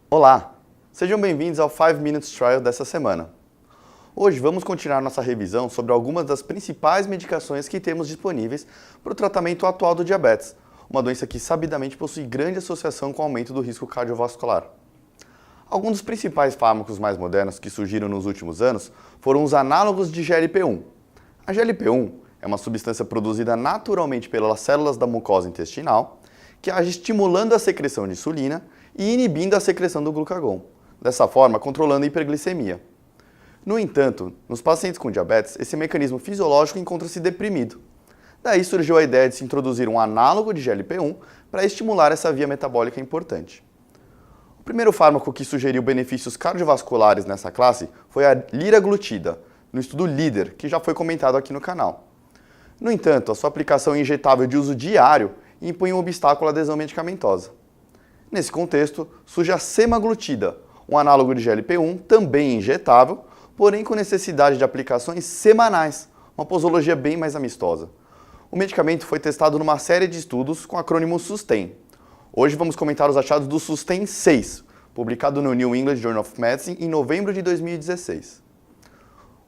Olá! Sejam bem-vindos ao 5 Minutes Trial dessa semana. Hoje vamos continuar nossa revisão sobre algumas das principais medicações que temos disponíveis para o tratamento atual do diabetes, uma doença que sabidamente possui grande associação com o aumento do risco cardiovascular. Alguns dos principais fármacos mais modernos que surgiram nos últimos anos foram os análogos de GLP-1. A GLP-1 é uma substância produzida naturalmente pelas células da mucosa intestinal que age estimulando a secreção de insulina e inibindo a secreção do glucagon, dessa forma controlando a hiperglicemia. No entanto, nos pacientes com diabetes, esse mecanismo fisiológico encontra-se deprimido. Daí surgiu a ideia de se introduzir um análogo de GLP-1 para estimular essa via metabólica importante. O primeiro fármaco que sugeriu benefícios cardiovasculares nessa classe foi a liraglutida, no estudo LEADER, que já foi comentado aqui no canal. No entanto, a sua aplicação injetável de uso diário impõe um obstáculo à adesão medicamentosa. Nesse contexto, surge a semaglutida, um análogo de GLP-1 também injetável, porém com necessidade de aplicações semanais, uma posologia bem mais amistosa. O medicamento foi testado numa série de estudos com o acrônimo SUSTAIN. Hoje vamos comentar os achados do SUSTAIN 6, publicado no New England Journal of Medicine em novembro de 2016.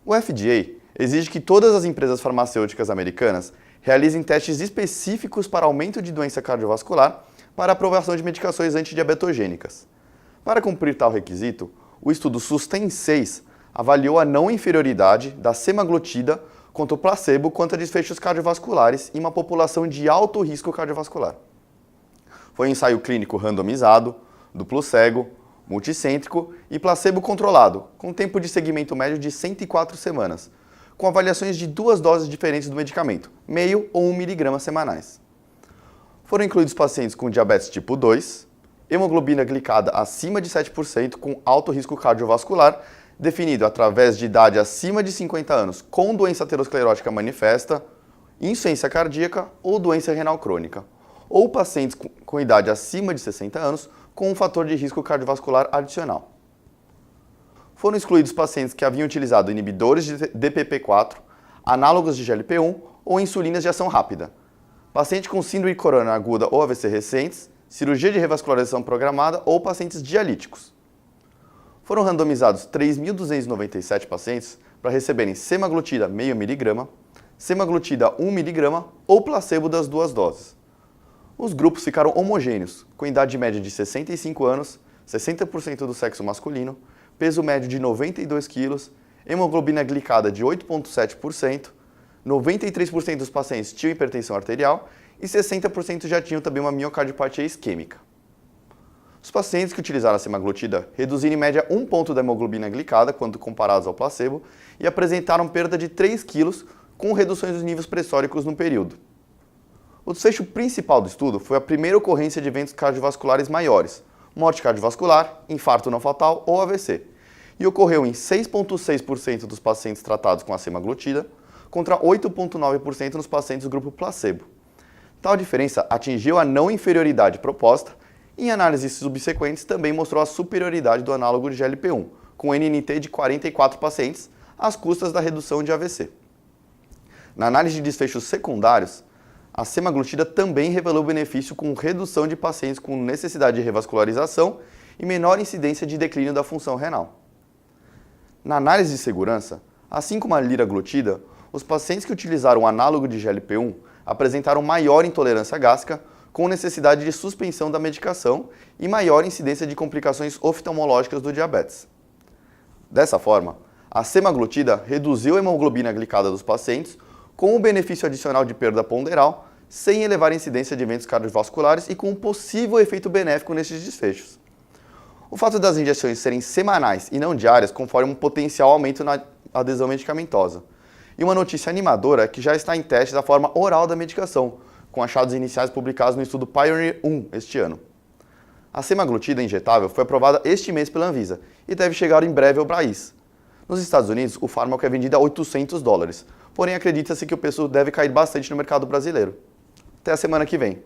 O FDA exige que todas as empresas farmacêuticas americanas realizem testes específicos para aumento de doença cardiovascular para aprovação de medicações antidiabetogênicas. Para cumprir tal requisito, o estudo SUSTAIN 6 avaliou a não inferioridade da semaglutida contra o placebo quanto a desfechos cardiovasculares em uma população de alto risco cardiovascular. Foi um ensaio clínico randomizado, duplo cego, multicêntrico e placebo controlado, com tempo de seguimento médio de 104 semanas, com avaliações de 2 doses diferentes do medicamento, meio ou 1 mg semanais. Foram incluídos pacientes com diabetes tipo 2, hemoglobina glicada acima de 7% com alto risco cardiovascular, definido através de idade acima de 50 anos com doença aterosclerótica manifesta, insuficiência cardíaca ou doença renal crônica, ou pacientes com idade acima de 60 anos com um fator de risco cardiovascular adicional. Foram excluídos pacientes que haviam utilizado inibidores de DPP-4, análogos de GLP-1 ou insulinas de ação rápida, paciente com síndrome coronariana aguda ou AVC recentes, cirurgia de revascularização programada ou pacientes dialíticos. Foram randomizados 3.297 pacientes para receberem semaglutida meio miligrama, semaglutida 1 mg ou placebo das 2 doses. Os grupos ficaram homogêneos, com idade média de 65 anos, 60% do sexo masculino, peso médio de 92 kg, hemoglobina glicada de 8,7%, 93% dos pacientes tinham hipertensão arterial e 60% já tinham também uma miocardiopatia isquêmica. Os pacientes que utilizaram a semaglutida reduziram em média 1 ponto da hemoglobina glicada quando comparados ao placebo e apresentaram perda de 3 kg com reduções dos níveis pressóricos no período. O desfecho principal do estudo foi a primeira ocorrência de eventos cardiovasculares maiores, morte cardiovascular, infarto não fatal ou AVC, e ocorreu em 6,6% dos pacientes tratados com a semaglutida, contra 8,9% nos pacientes do grupo placebo. Tal diferença atingiu a não inferioridade proposta e em análises subsequentes também mostrou a superioridade do análogo de GLP-1, com NNT de 44 pacientes, às custas da redução de AVC. Na análise de desfechos secundários, a semaglutida também revelou benefício com redução de pacientes com necessidade de revascularização e menor incidência de declínio da função renal. Na análise de segurança, assim como a liraglutida, os pacientes que utilizaram o análogo de GLP-1 apresentaram maior intolerância gástrica, com necessidade de suspensão da medicação e maior incidência de complicações oftalmológicas do diabetes. Dessa forma, a semaglutida reduziu a hemoglobina glicada dos pacientes com o benefício adicional de perda ponderal, sem elevar a incidência de eventos cardiovasculares e com um possível efeito benéfico nesses desfechos. O fato das injeções serem semanais e não diárias confere um potencial aumento na adesão medicamentosa. E uma notícia animadora é que já está em teste da forma oral da medicação, com achados iniciais publicados no estudo Pioneer 1 este ano. A semaglutida injetável foi aprovada este mês pela Anvisa e deve chegar em breve ao país. Nos Estados Unidos, o fármaco é vendido a $800, porém acredita-se que o preço deve cair bastante no mercado brasileiro. Até a semana que vem.